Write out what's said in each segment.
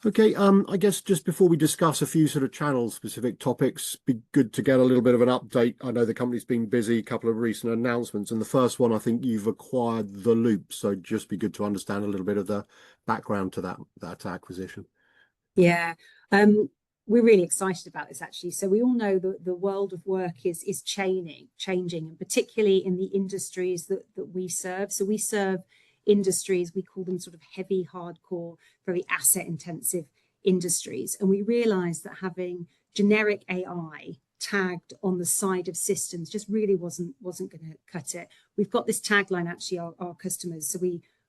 Okay, I guess just before we discuss a few sort of channel-specific topics, be good to get a little bit of an update. I know the company's been busy, a couple of recent announcements, and the first one, I think you've acquired TheLoops, so just be good to understand a little bit of the background to that acquisition. Yeah, we're really excited about this actually. So we all know that the world of work is changing, and particularly in the industries that we serve. So we serve industries, we call them sort of heavy, hardcore, very asset intensive industries. And we realized that having generic AI tagged on the side of systems just really wasn't going to cut it. We've got this tagline actually, our customers. So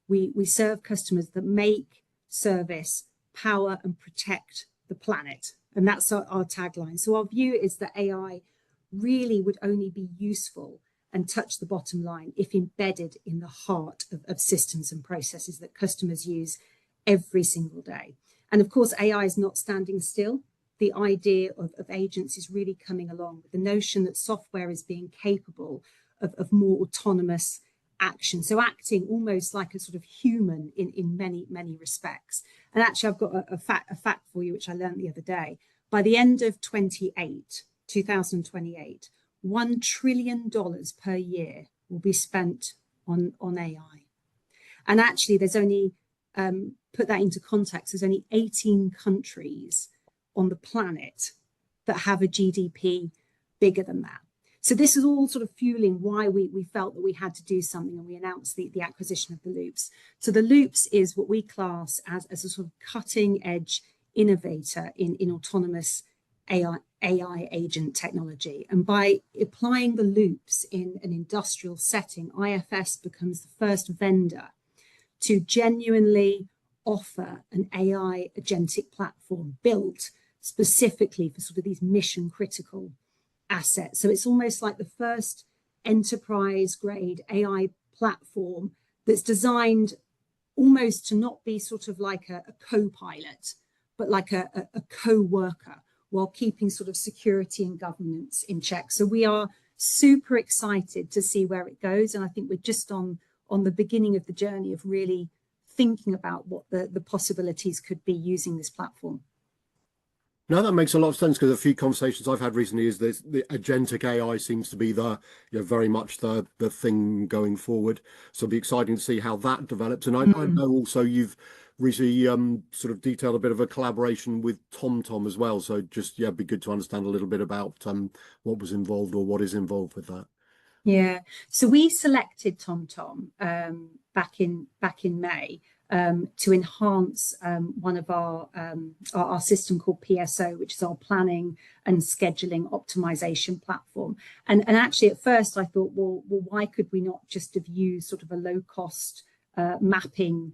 we serve customers that make, service, power and protect the planet. And that's our tagline. So our view is that AI really would only be useful and touch the bottom line if embedded in the heart of systems and processes that customers use every single day. And of course, AI is not standing still. The idea of agents is really coming along with the notion that software is being capable of more autonomous action. So acting almost like a sort of human in many, many respects. And actually, I've got a fact for you, which I learned the other day. By the end of 2028, $1 trillion per year will be spent on AI. And actually, there's only, put that into context, there's only 18 countries on the planet that have a GDP bigger than that. So this is all sort of fueling why we felt that we had to do something, and we announced the acquisition of TheLoops. So TheLoops is what we class as a sort of cutting edge innovator in autonomous AI agent technology. And by applying the loops in an industrial setting, IFS becomes the first vendor to genuinely offer an AI agentic platform built specifically for sort of these mission critical assets. So it's almost like the first enterprise grade AI platform that's designed almost to not be sort of like a co-pilot, but like a co-worker, while keeping sort of security and governance in check. So we are super excited to see where it goes. And I think we're just on the beginning of the journey of really thinking about what the possibilities could be using this platform. No, that makes a lot of sense, because a few conversations I've had recently is this, the agentic AI seems to be very much the thing going forward. So it'll be exciting to see how that develops. And I know also you've recently sort of detailed a bit of a collaboration with TomTom as well. So just, yeah, it'd be good to understand a little bit about what was involved or what is involved with that. Yeah, so we selected TomTom back in May to enhance one of our system called PSO, which is our planning and scheduling optimization platform. And actually, at first, I thought, well, why could we not just have used sort of a low cost mapping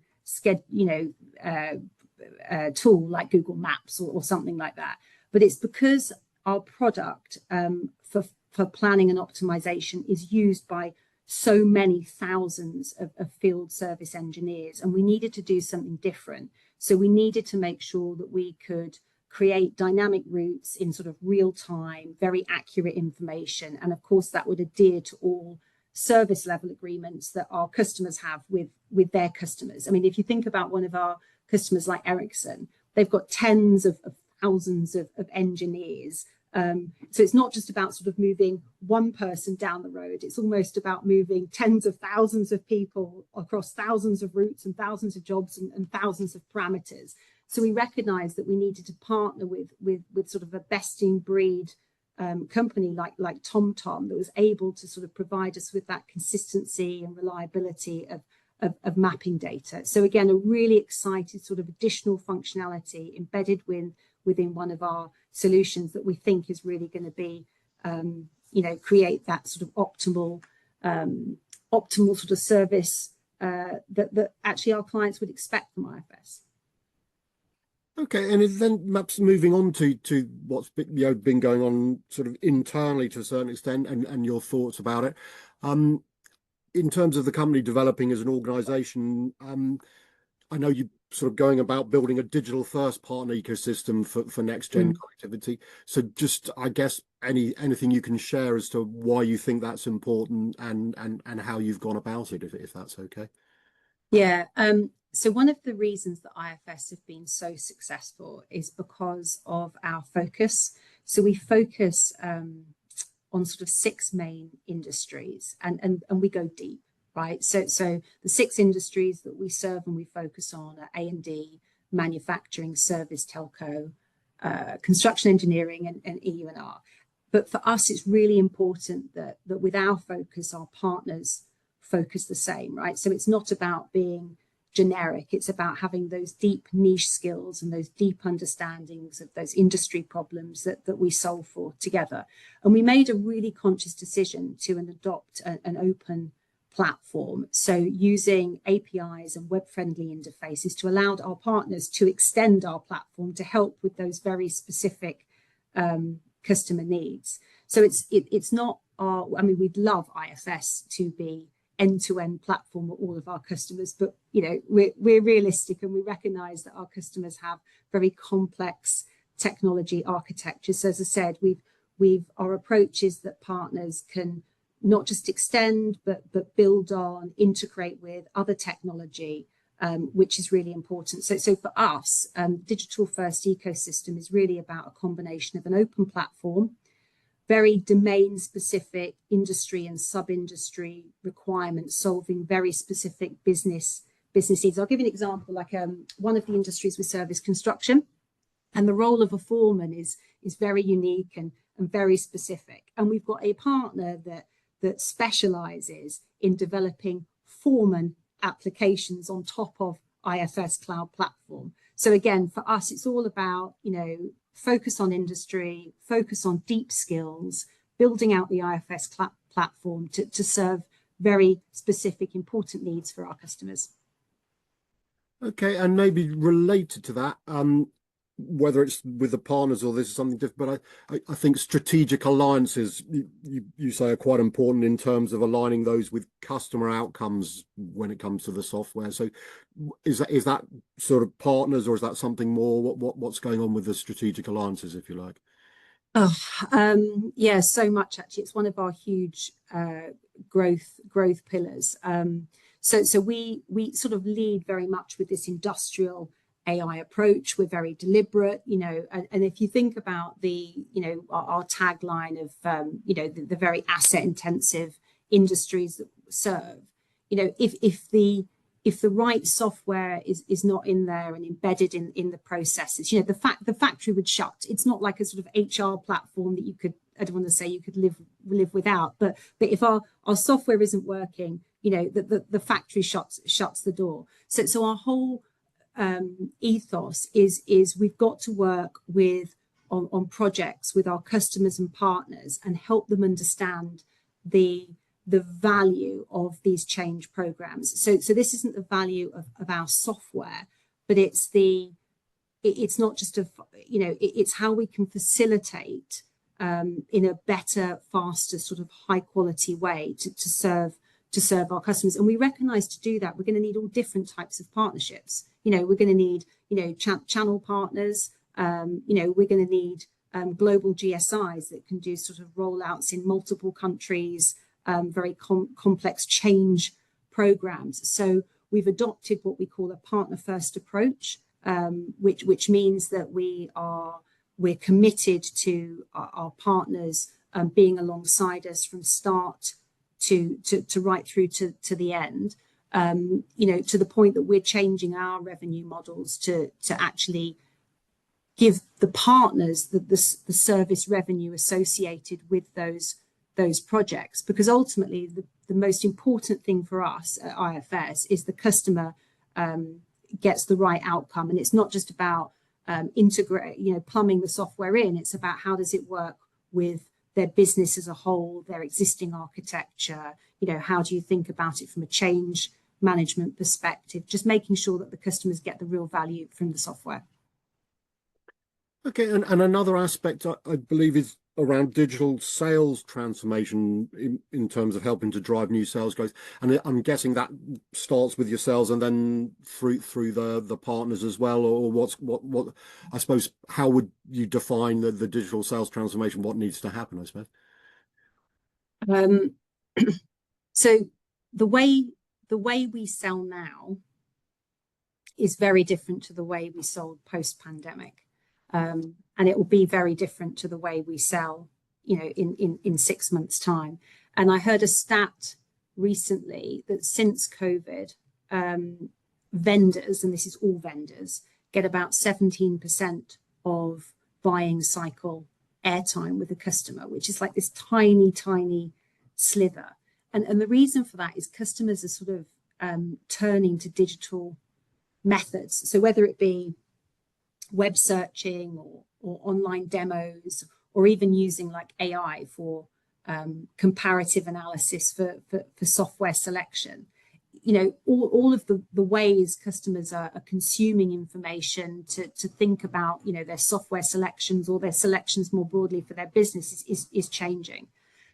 tool like Google Maps or something like that? But it's because our product for planning and optimization is used by so many thousands of field service engineers, and we needed to do something different. So we needed to make sure that we could create dynamic routes in sort of real time, very accurate information. And of course, that would adhere to all service level agreements that our customers have with their customers. I mean, if you think about one of our customers like Ericsson, they've got tens of thousands of engineers. So it's not just about sort of moving one person down the road. It's almost about moving tens of thousands of people across thousands of routes and thousands of jobs and thousands of parameters. So we recognized that we needed to partner with sort of a best in breed company like TomTom that was able to sort of provide us with that consistency and reliability of mapping data. So again, a really excited sort of additional functionality embedded within one of our solutions that we think is really going to be, create that sort of optimal sort of service that actually our clients would expect from IFS. Okay, and then perhaps moving on to what's been going on sort of internally to a certain extent, and your thoughts about it. In terms of the company developing as an organization, I know you sort of going about building a digital first partner ecosystem for next gen Mm. connectivity. So just, I guess, anything you can share as to why you think that's important and how you've gone about it, if that's okay. Yeah. So one of the reasons that IFS have been so successful is because of our focus. So we focus on sort of six main industries, and we go deep, right? So the six industries that we serve and we focus on are A&D, manufacturing, service, telco, construction engineering, and EU&R. But for us, it's really important that with our focus, our partners focus the same, right? So it's not about being generic. It's about having those deep niche skills and those deep understandings of those industry problems that we solve for together. And we made a really conscious decision to adopt an open platform. So using APIs and web-friendly interfaces to allow our partners to extend our platform to help with those very specific customer needs. So it's not our, I mean, we'd love IFS to be end-to-end platform with all of our customers, but we're realistic and we recognize that our customers have very complex technology architectures. So as I said, our approach is that partners can not just extend but build on, integrate with other technology, which is really important. So for us, digital first ecosystem is really about a combination of an open platform, very domain specific industry and sub-industry requirements, solving very specific business needs. I'll give you an example. Like one of the industries we serve is construction, and the role of a foreman is very unique and very specific. And we've got a partner that specializes in developing foreman applications on top of IFS cloud platform. So again, for us, it's all about, focus on industry, focus on deep skills, building out the IFS platform to serve very specific, important needs for our customers. Okay, and maybe related to that, whether it's with the partners or this is something different, but I think strategic alliances you say are quite important in terms of aligning those with customer outcomes when it comes to the software. So is that sort of partners, or is that something more? What's going on with the strategic alliances, if you like? Oh, yeah, so much actually. It's one of our huge growth pillars. So we sort of lead very much with this industrial AI approach. We're very deliberate, and if you think about our tagline of the very asset intensive industries that we serve, if the right software is not in there and embedded in the processes, the factory would shut. It's not like a sort of HR platform that I don't want to say you could live without, but if our software isn't working, the factory shuts the door. So our whole ethos is we've got to work on projects with our customers and partners and help them understand the value of these change programs. So this isn't the value of our software, but it's not just it's how we can facilitate in a better, faster, sort of high quality way to serve our customers. And we recognize to do that, we're going to need all different types of partnerships. We're going to need, channel partners. We're going to need global GSIs that can do sort of rollouts in multiple countries, very complex change programs. So we've adopted what we call a partner first approach, which means that we're committed to our partners being alongside us from start to right through to the end, to the point that we're changing our revenue models to actually give the partners the service revenue associated with those projects. Because ultimately, the most important thing for us at IFS is the customer gets the right outcome. And it's not just about plumbing the software in. It's about how does it work with their business as a whole, their existing architecture. How do you think about it from a change management perspective? Just making sure that the customers get the real value from the software. Okay, and another aspect I believe is around digital sales transformation in terms of helping to drive new sales growth. And I'm guessing that starts with yourselves and then through the partners as well, or what I suppose, how would you define the digital sales transformation? What needs to happen, I suppose? Um, so the way we sell now is very different to the way we sold post-pandemic. And it will be very different to the way we sell, in 6 months' time. And I heard a stat recently that since COVID, vendors, and this is all vendors, get about 17% of buying cycle airtime with a customer, which is like this tiny, tiny sliver. And the reason for that is customers are sort of turning to digital methods. So whether it be web searching or online demos, or even using like AI for comparative analysis for software selection, all of the ways customers are consuming information to think about, their software selections or their selections more broadly for their business is changing.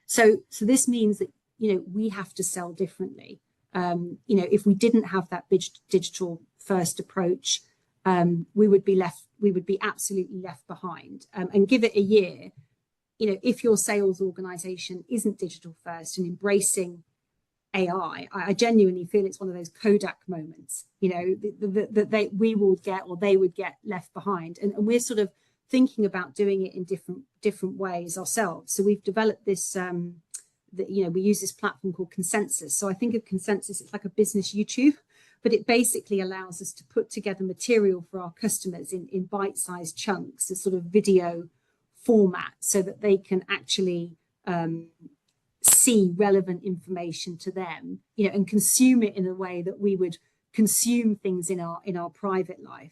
So this means that, we have to sell differently. If we didn't have that digital first approach, we would be absolutely left behind. And give it a year, if your sales organization isn't digital first and embracing AI, I genuinely feel it's one of those Kodak moments, that we will get, or they would get left behind. And we're sort of thinking about doing it in different ways ourselves. So we've developed this, we use this platform called Consensus. So I think of Consensus, it's like a business YouTube, but it basically allows us to put together material for our customers in bite-sized chunks, a sort of video format, so that they can actually see relevant information to them, and consume it in a way that we would consume things in our private life.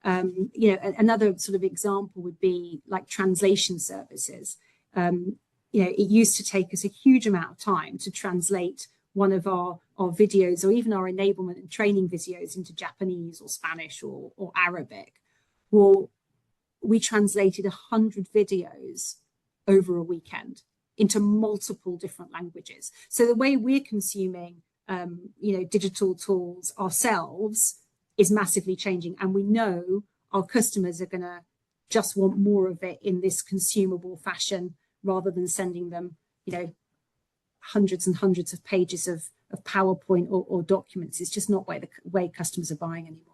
Another sort of example would be like translation services. It used to take us a huge amount of time to translate one of our videos, or even our enablement and training videos, into Japanese or Spanish or Arabic. Well, we translated 100 videos over a weekend into multiple different languages. So the way we're consuming, digital tools ourselves is massively changing. And we know our customers are going to just want more of it in this consumable fashion, rather than sending them, hundreds and hundreds of pages of PowerPoint or documents. It's just not the way customers are buying anymore.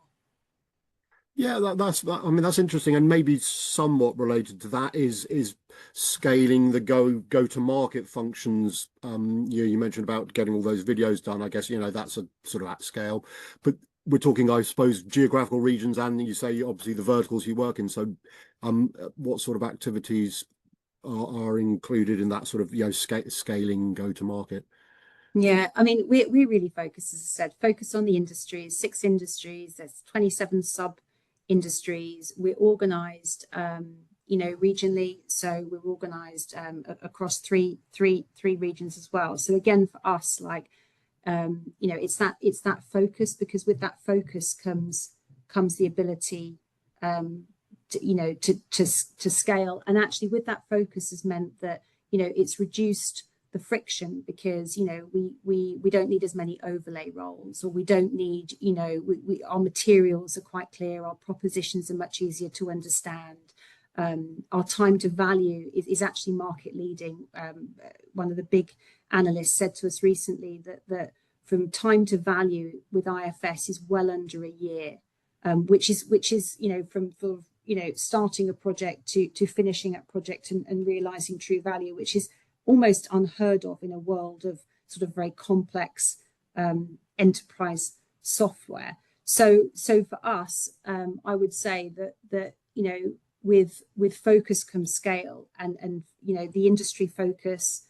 Yeah, that's interesting, and maybe somewhat related to that is scaling the go to market functions. You mentioned about getting all those videos done. I guess that's a sort of at scale, but we're talking, I suppose, geographical regions, and you say obviously the verticals you work in. So, what sort of activities are included in that sort of scaling go to market? Yeah, I mean, we really focus, as I said, on the industries, 6 industries. There's 27 sub industries. We're organized, regionally. So we're organized across three regions as well. So again, for us, like, it's that focus, because with that focus comes the ability, to scale. And actually, with that focus has meant that, it's reduced the friction, because we don't need as many overlay roles, or we don't need, our materials are quite clear, our propositions are much easier to understand. Our time to value is actually market leading. One of the big analysts said to us recently that from time to value with IFS is well under a year, which is from starting a project to finishing a project and realizing true value, which is almost unheard of in a world of sort of very complex enterprise software. So for us, I would say that with focus comes scale, and the industry focus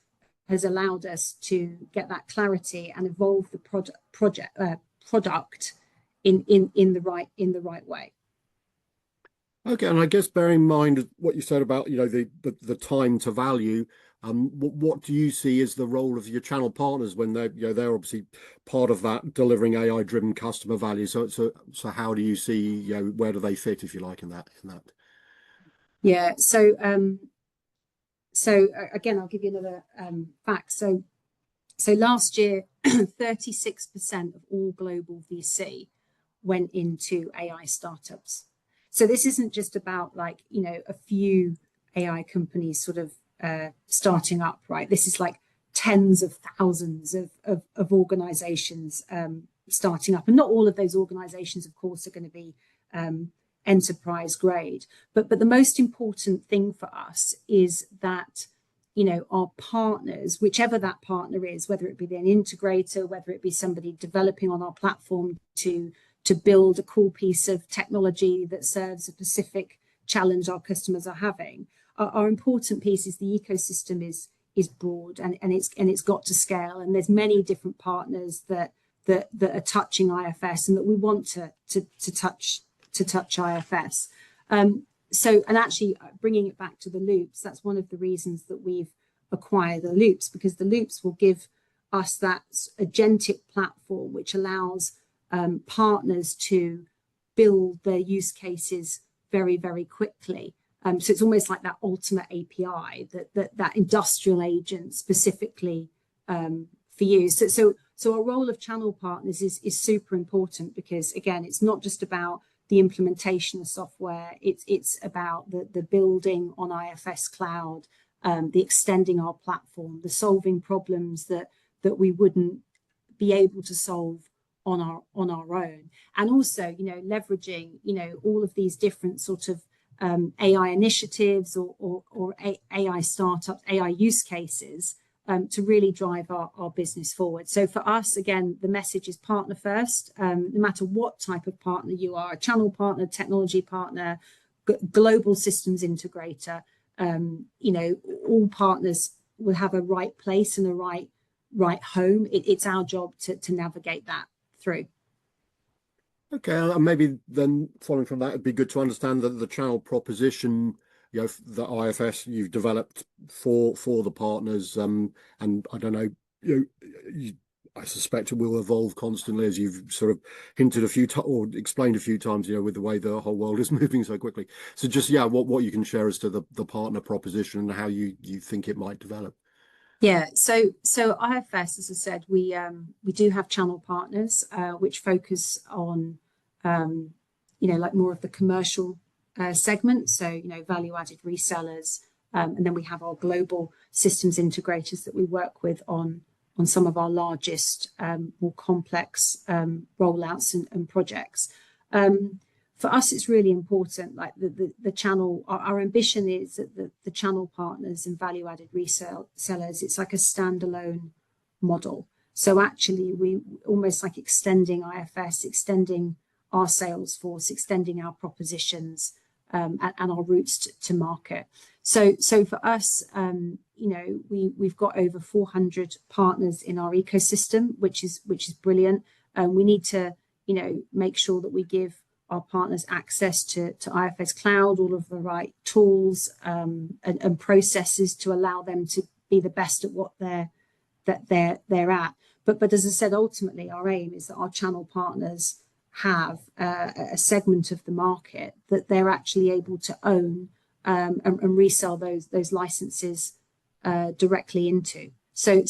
has allowed us to get that clarity and evolve the product in the right way. Okay, and I guess bearing in mind what you said about the time to value, what do you see as the role of your channel partners when they're obviously part of that delivering AI driven customer value? So how do you see, where do they fit, if you like, in that? Yeah, so So again, I'll give you another fact. So last year, 36% of all global VC went into AI startups. So this isn't just about like, you know, a few AI companies sort of starting up, right? This is like tens of thousands of organizations starting up. And not all of those organizations, of course, are going to be enterprise grade. But the most important thing for us is that, you know, our partners, whichever that partner is, whether it be an integrator, whether it be somebody developing on our platform to build a cool piece of technology that serves a specific challenge our customers are having, our important piece is the ecosystem is broad and it's got to scale. And there's many different partners that are touching IFS and that we want to touch IFS. So, and actually bringing it back to TheLoops, that's one of the reasons that we've acquired TheLoops, because TheLoops will give us that agentic platform which allows partners to build their use cases very, very quickly. So it's almost like that ultimate API, that industrial agent specifically for you. So our role of channel partners is super important, because again, it's not just about the implementation of software, it's about the building on IFS cloud, the extending our platform, the solving problems that we wouldn't be able to solve on our own, and also, you know, leveraging, you know, all of these different sort of AI initiatives or AI startups, AI use cases to really drive our business forward. So for us, again, the message is partner first. No matter what type of partner you are, a channel partner, technology partner, global systems integrator, you know, all partners will have a right place and a right home. It's our job to navigate that through. Okay, and maybe then following from that, it'd be good to understand that the channel proposition, you know, the IFS you've developed for the partners, and I don't know, I suspect it will evolve constantly, as you've sort of hinted a few or explained a few times, you know, with the way the whole world is moving so quickly. So just, yeah, what you can share as to the partner proposition and how you think it might develop. Yeah, so IFS, as I said, we do have channel partners which focus on you know, like more of the commercial segment, so, you know, value-added resellers, and then we have our global systems integrators that we work with on some of our largest, more complex rollouts and projects. For us, it's really important, like the channel, our ambition is that the channel partners and value-added resellers, it's like a standalone model. So actually, we almost like extending IFS, extending our sales force, extending our propositions and our routes to market. So for us, you know, we've got over 400 partners in our ecosystem, which is brilliant. We need to, you know, make sure that we give our partners access to IFS Cloud, all of the right tools and processes to allow them to be the best at what they're at. But as I said, ultimately, our aim is that our channel partners have a segment of the market that they're actually able to own and resell those licenses directly into. But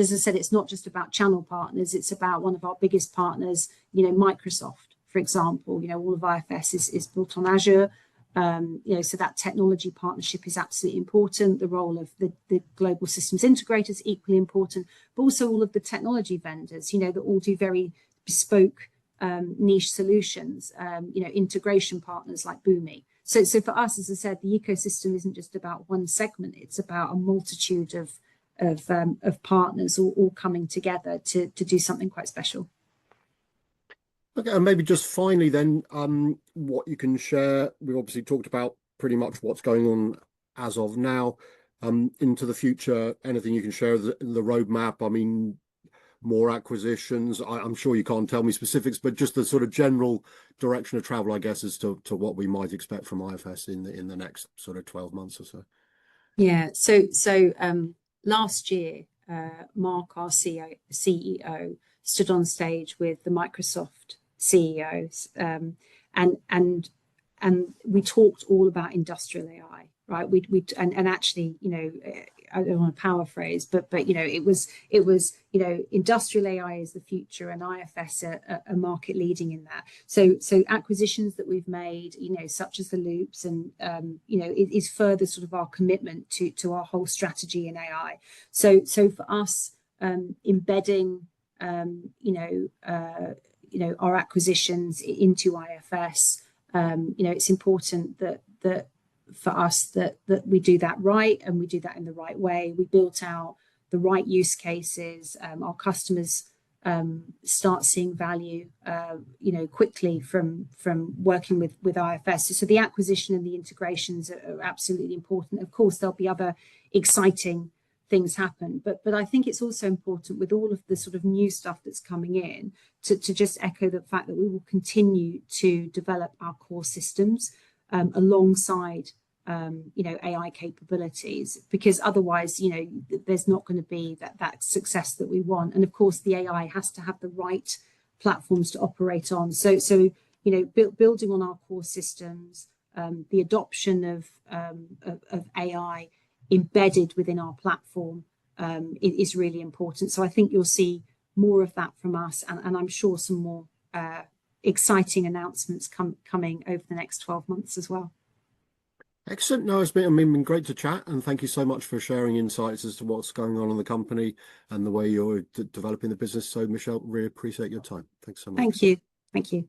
as I said, it's not just about channel partners. It's about one of our biggest partners, you know, Microsoft, for example. You know, all of IFS is built on Azure. You know, so that technology partnership is absolutely important. The role of the global systems integrators is equally important, but also all of the technology vendors, you know, that all do very bespoke niche solutions, you know, integration partners like Boomi. So for us, as I said, the ecosystem isn't just about one segment. It's about a multitude of partners all coming together to do something quite special. Okay, and maybe just finally then, what you can share. We've obviously talked about pretty much what's going on as of now. Into the future, anything you can share the roadmap? I mean, more acquisitions. I'm sure you can't tell me specifics, but just the sort of general direction of travel, I guess, as to what we might expect from IFS in the next sort of 12 months or so. Yeah. So last year, Mark, our CEO, stood on stage with the Microsoft CEOs, and we talked all about industrial AI, right? And actually, you know, I don't want to paraphrase, but you know, it was you know, industrial AI is the future, and IFS are market leading in that. So acquisitions that we've made, you know, such as TheLoops, and you know, is further sort of our commitment to our whole strategy in AI. So for us, embedding you know, our acquisitions into IFS, you know, it's important that for us that we do that right, and we do that in the right way. We built out the right use cases. Our customers start seeing value, you know, quickly from working with IFS. So the acquisition and the integrations are absolutely important. Of course, there'll be other exciting things happen, but I think it's also important, with all of the sort of new stuff that's coming in, to just echo the fact that we will continue to develop our core systems alongside you know, AI capabilities, because otherwise, you know, there's not going to be that success that we want. And of course, the AI has to have the right platforms to operate on. So you know, building on our core systems, the adoption of AI embedded within our platform is really important. So I think you'll see more of that from us, and I'm sure some more exciting announcements coming over the next 12 months as well. Excellent. No, it's been great to chat, and thank you so much for sharing insights as to what's going on in the company and the way you're developing the business. So, Michelle, really appreciate your time. Thanks so much. Thank you. Thank you.